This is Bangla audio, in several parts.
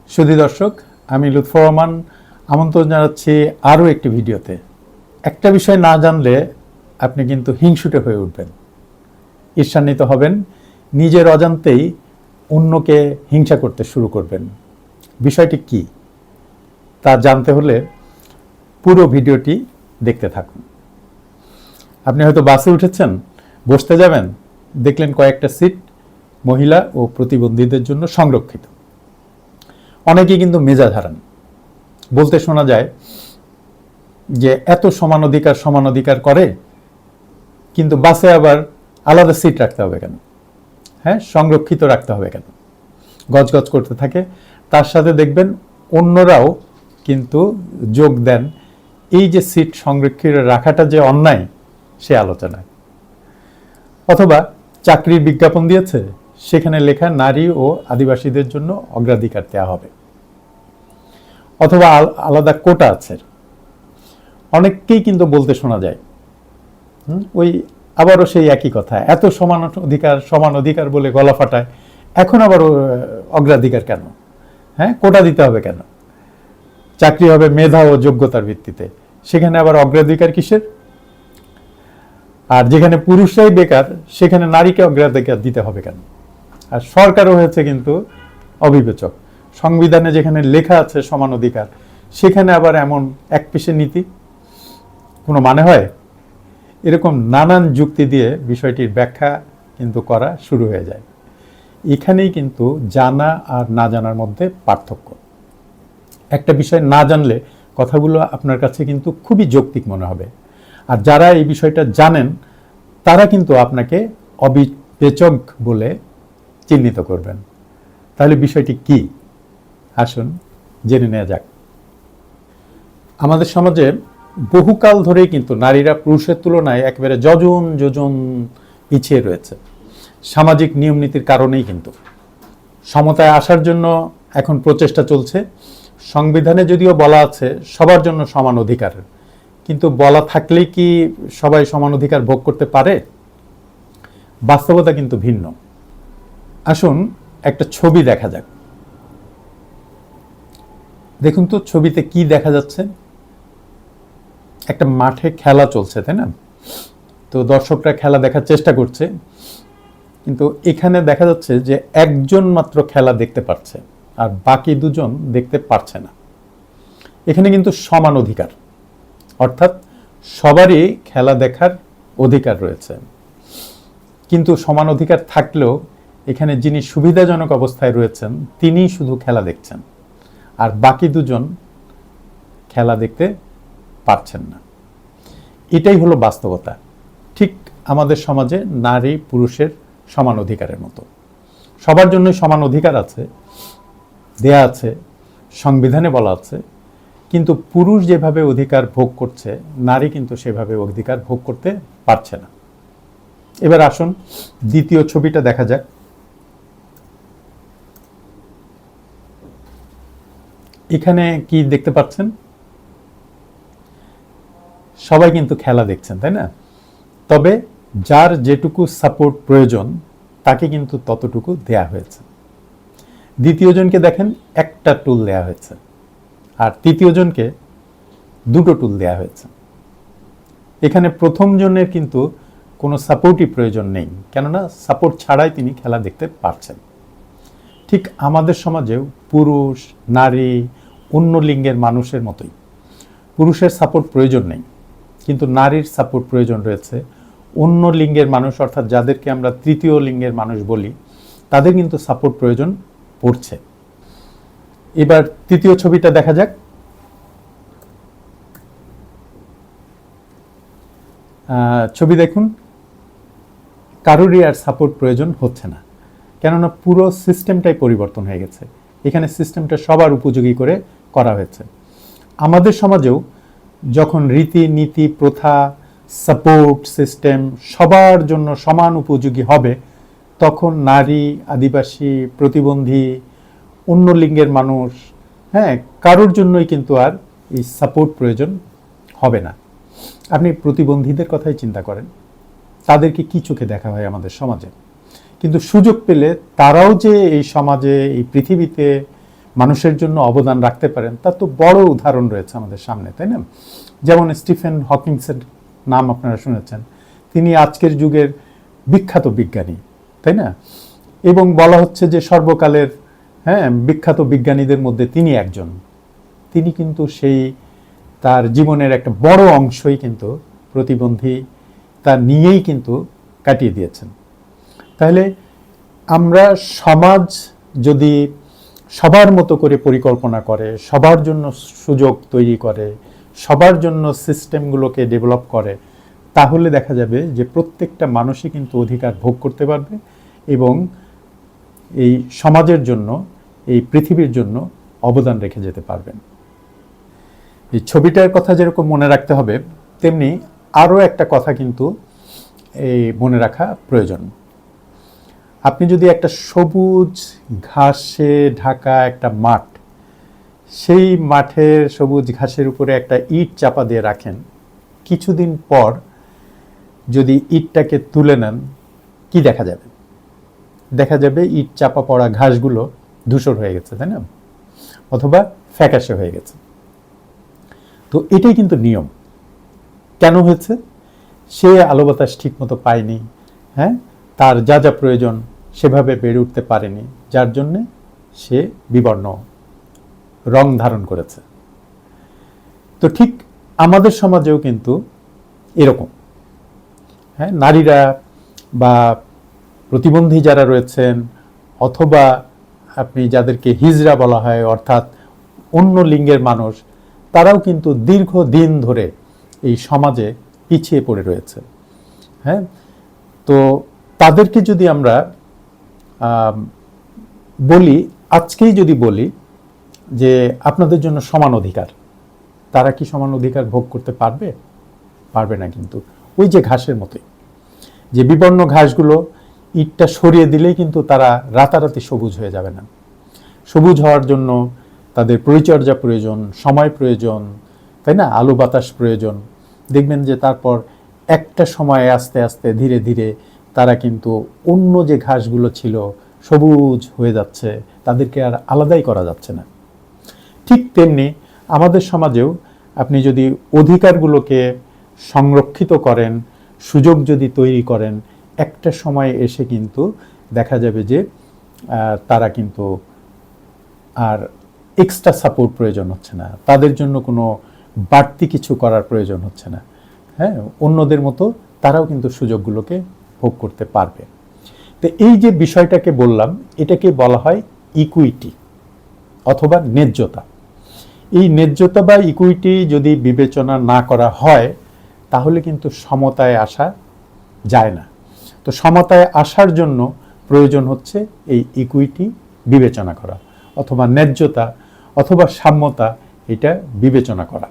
সুধী দর্শক, আমি লুৎফর রহমান আমন্ত্রণ জানাচ্ছি আরও একটি ভিডিওতে। একটা বিষয় না জানলে আপনি কিন্তু হিংসুটে হয়ে উঠবেন, ঈর্ষান্বিত হবেন, নিজের অজান্তেই অন্যকে হিংসা করতে শুরু করবেন। বিষয়টি কি তা জানতে হলে পুরো ভিডিওটি দেখতে থাকুন। আপনি হয়তো বাসে উঠেছেন, বসতে যাবেন, দেখলেন কয়েকটা সিট মহিলা ও প্রতিবন্ধীদের জন্য সংরক্ষিত। অনেকেই কিন্তু মেজাজ হারান, বলতে শোনা যায় যে এত সমান অধিকার করে, কিন্তু বাসে আবার আলাদা সিট রাখতে হবে কেন? হ্যাঁ, সংরক্ষিত রাখতে হবে কেন? গজগজ করতে থাকে। তার সাথে দেখবেন অন্যরাও কিন্তু যোগ দেন এই যে সিট সংরক্ষিত রাখাটা যে অন্যায় সে আলোচনায়। অথবা চাকরির বিজ্ঞাপন দিয়েছে, সেখানে লেখা নারী ও আদিবাসীদের জন্য অগ্রাধিকার দেওয়া হবে, অথবা আলাদা কোটা আছে। অনেককেই কিন্তু বলতে শোনা যায় ওই আবারও সেই একই কথা, এত সমান অধিকার বলে গলা ফাটায়, এখন আবার অগ্রাধিকার কেন? হ্যাঁ, কোটা দিতে হবে কেন? চাকরি হবে মেধা ও যোগ্যতার ভিত্তিতে, সেখানে আবার অগ্রাধিকার কিসের? আর যেখানে পুরুষরাই বেকার, সেখানে নারীকে অগ্রাধিকার দিতে হবে কেন? আর সরকারও হয়েছে কিন্তু অবিবেচক। সংবিধানে যেখানে লেখা আছে সমান অধিকার, সেখানে আবার এমন এক পিসে নীতি, কোনো মানে হয়? এরকম নানান যুক্তি দিয়ে বিষয়টির ব্যাখ্যা কিন্তু করা শুরু হয়ে যায়। এখানেই কিন্তু জানা আর না জানার মধ্যে পার্থক্য। একটা বিষয় না জানলে কথাগুলো আপনার কাছে কিন্তু খুবই যৌক্তিক মনে হবে, আর যারা এই বিষয়টা জানেন তারা কিন্তু আপনাকে অবিবেচক বলে চিহ্নিত করবেন। তাহলে বিষয়টি কি? আসুন জেনে নেওয়া যাক। আমাদের সমাজে বহুকাল ধরেই কিন্তু নারীরা পুরুষের তুলনায় একেবারে যোজন যোজন পিছিয়ে রয়েছে। সামাজিক নিয়মনীতির কারণেই কিন্তু সমতায় আসার জন্য এখন প্রচেষ্টা চলছে। সংবিধানে যদিও বলা আছে সবার জন্য সমান অধিকার, কিন্তু বলা থাকলেই কি সবাই সমান অধিকার ভোগ করতে পারে? বাস্তবতা কিন্তু ভিন্ন। আসুন একটা ছবি দেখা যাক। দেখুন তো ছবিতে কি দেখা যাচ্ছে? একটা মাঠে খেলা চলছে, তাই না? তো দর্শকরা খেলা দেখার চেষ্টা করছে, কিন্তু এখানে দেখা যাচ্ছে যে একজন মাত্র খেলা দেখতে পাচ্ছে আর বাকি দুজন দেখতে পারছে না। এখানে কিন্তু সমান অধিকার, অর্থাৎ সবারই খেলা দেখার অধিকার রয়েছে। কিন্তু সমান অধিকার থাকলেও এখানে যিনি সুবিধাজনক অবস্থায় রয়েছেন তিনিই শুধু খেলা দেখছেন, আর বাকি দুজন খেলা দেখতে পারছেন না। এটাই হলো বাস্তবতা। ঠিক আমাদের সমাজে নারী পুরুষের সমান অধিকারের মতো সবার জন্যই সমান অধিকার আছে, দেয়া আছে, সংবিধানে বলা আছে, কিন্তু পুরুষ যেভাবে অধিকার ভোগ করছে নারী কিন্তু সেভাবে অধিকার ভোগ করতে পারছে না। এবার আসুন দ্বিতীয় ছবিটা দেখা যাক। এখানে কি দেখতে পাচ্ছেন? সবাই কিন্তু খেলা দেখছেন, তাই না? তবে যার যেটুকু সাপোর্ট প্রয়োজন তাকে কিন্তু ততটুকু দেয়া হয়েছে। দ্বিতীয় জনকে দেখেন একটা টুল দেয়া হয়েছে, আর তৃতীয় জনকে দুটো টুল দেয়া হয়েছে। এখানে প্রথম জনের কিন্তু কোনো সাপোর্টই প্রয়োজন নেই, কেননা সাপোর্ট ছাড়াই তিনি খেলা দেখতে পারছেন। ঠিক আমাদের সমাজেও পুরুষ নারী অন্য লিঙ্গের মানুষের মতোই পুরুষের সাপোর্ট প্রয়োজন নেই, কিন্তু নারীর সাপোর্ট প্রয়োজন রয়েছে। অন্য লিঙ্গের মানুষ, অর্থাৎ যাদেরকে আমরা তৃতীয় লিঙ্গের মানুষ বলি, তাদের কিন্তু সাপোর্ট প্রয়োজন পড়ছে। এবার তৃতীয় ছবিটা দেখা যাক। ছবি দেখুন, কারোরই আর সাপোর্ট প্রয়োজন হচ্ছে না, কেননা পুরো সিস্টেমটাই পরিবর্তন হয়ে গেছে। এখানে সিস্টেমটা সবার উপযোগী করে করা হয়েছে। আমাদের সমাজেও যখন রীতি নীতি প্রথা সাপোর্ট সিস্টেম সবার জন্য সমান উপযোগী হবে, তখন নারী আদিবাসী প্রতিবন্ধী অন্য লিঙ্গের মানুষ, হ্যাঁ, কারোর জন্যই কিন্তু আর এই সাপোর্ট প্রয়োজন হবে না। আপনি প্রতিবন্ধীদের কথাই চিন্তা করেন, তাদেরকে কি চোখে দেখা হয় আমাদের সমাজে? কিন্তু সুযোগ পেলে তারাও যে এই সমাজে এই পৃথিবীতে মানুষের জন্য অবদান রাখতে পারেন, তার তো বড় উদাহরণ রয়েছে আমাদের সামনে, তাই না? যেমন স্টিফেন হকিংসের নাম আপনারা শুনেছেন, তিনি আজকের যুগের বিখ্যাত বিজ্ঞানী, তাই না? এবং বলা হচ্ছে যে সর্বকালের বিখ্যাত বিজ্ঞানীদের মধ্যে তিনি একজন। তিনি কিন্তু সেই তার জীবনের একটা বড় অংশই কিন্তু প্রতিবন্ধী তা নিয়েই কিন্তু কাটিয়ে দিয়েছেন। তাহলে আমরা সমাজ যদি সবার মতো করে পরিকল্পনা করে, সবার জন্য সুযোগ তৈরি করে, সবার জন্য সিস্টেমগুলোকে ডেভেলপ করে, তাহলে দেখা যাবে যে প্রত্যেকটা মানুষই কিন্তু অধিকার ভোগ করতে পারবে এবং এই সমাজের জন্য, এই পৃথিবীর জন্য অবদান রেখে যেতে পারবেন। এই ছবিটার কথা যেরকম মনে রাখতে হবে, তেমনি আরও একটা কথা কিন্তু এই মনে রাখা প্রয়োজন। আপনি যদি একটা সবুজ ঘাসে ঢাকা একটা মাঠ, সেই মাঠের সবুজ ঘাসের উপরে একটা ইট চাপা দিয়ে রাখেন, কিছুদিন পর যদি ইটটাকে তুলে নেন, কি দেখা যাবে? দেখা যাবে ইট চাপা পড়া ঘাসগুলো ধূসর হয়ে গেছে, তাই না? অথবা ফ্যাকাশে হয়ে গেছে। তো এটাই কিন্তু নিয়ম। কেন হয়েছে? সে আলো বাতাস ঠিক মতো পায়নি, তার যা যা প্রয়োজন সেভাবে বেড়ে উঠতে পারেনি, যার জন্যে সে বিবর্ণ রং ধারণ করেছে। তো ঠিক আমাদের সমাজেও কিন্তু এরকম, নারীরা বা প্রতিবন্ধী যারা রয়েছেন, অথবা আপনি যাদেরকে হিজড়া বলা হয়, অর্থাৎ অন্য লিঙ্গের মানুষ, তারাও কিন্তু দীর্ঘদিন ধরে এই সমাজে পিছিয়ে পড়ে রয়েছে। তো তাদেরকে যদি আমরা বলি, আজকেই যদি বলি যে আপনাদের জন্য সমান অধিকার, তারা কি সমান অধিকার ভোগ করতে পারবে? পারবে না। কিন্তু ওই যে ঘাসের মতোই, যে বিবর্ণ ঘাসগুলো ইটটা সরিয়ে দিলেই কিন্তু তারা রাতারাতি সবুজ হয়ে যাবে না। সবুজ হওয়ার জন্য তাদের পরিচর্যা প্রয়োজন, সময় প্রয়োজন, তাই না? আলো বাতাস প্রয়োজন। দেখবেন যে তারপর একটা সময়ে আস্তে আস্তে ধীরে ধীরে তারা কিন্তু অন্য যে ঘাসগুলো ছিল সবুজ হয়ে যাচ্ছে, তাদেরকে আর আলাদাই করা যাচ্ছে না। ঠিক তেমনি আমাদের সমাজেও আপনি যদি অধিকারগুলোকে সংরক্ষিত করেন, সুযোগ যদি তৈরি করেন, একটা সময় এসে কিন্তু দেখা যাবে যে তারা কিন্তু আর এক্সট্রা সাপোর্ট প্রয়োজন হচ্ছে না, তাদের জন্য কোনো বাড়তি কিছু করার প্রয়োজন হচ্ছে না। অন্যদের মতো তারাও কিন্তু সুযোগগুলোকে ভোগ করতে পারবে। তো এই যে বিষয়টাকে বললাম, এটাকে বলা হয় ইকুইটি অথবা ন্যায্যতা। এই ন্যায্যতা বা ইকুইটি যদি বিবেচনা না করা হয়, তাহলে কিন্তু সমতায় আসা যায় না। তো সমতায় আসার জন্য প্রয়োজন হচ্ছে এই ইকুইটি বিবেচনা করা, অথবা ন্যায্যতা অথবা সাম্যতা, এটা বিবেচনা করা।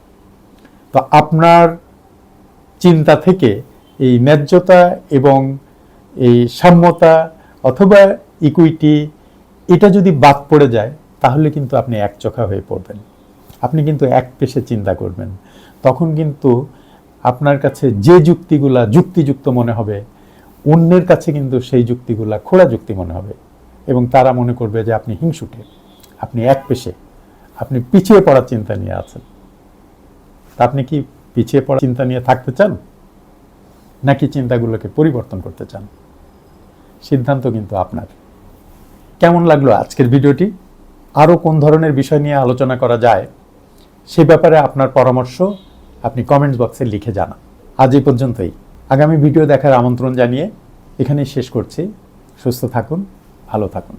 তো আপনার চিন্তা থেকে এই ন্যায্যতা এবং এই সাম্যতা অথবা ইকুইটি, এটা যদি বাদ পড়ে যায়, তাহলে কিন্তু আপনি একচোখা হয়ে পড়বেন। আপনি কিন্তু এক পেশে চিন্তা করবেন। তখন কিন্তু আপনার কাছে যে যুক্তিগুলা যুক্তিযুক্ত মনে হবে, অন্যের কাছে কিন্তু সেই যুক্তিগুলা খোড়া যুক্তি মনে হবে, এবং তারা মনে করবে যে আপনি হিংসুটে, আপনি এক পেশে, আপনি পিছিয়ে পড়ার চিন্তা নিয়ে আছেন। আপনি কি পিছিয়ে পড়ার চিন্তা নিয়ে থাকতে চান, নাকি চিন্তাগুলোকে পরিবর্তন করতে চান? সিদ্ধান্ত কিন্তু আপনার। কেমন লাগলো আজকের ভিডিওটি? আরও কোন ধরনের বিষয় নিয়ে আলোচনা করা যায়, সে ব্যাপারে আপনার পরামর্শ আপনি কমেন্টস বক্সে লিখে জানান। আজ এই পর্যন্তই। আগামী ভিডিও দেখার আমন্ত্রণ জানিয়ে এখানেই শেষ করছি। সুস্থ থাকুন, ভালো থাকুন।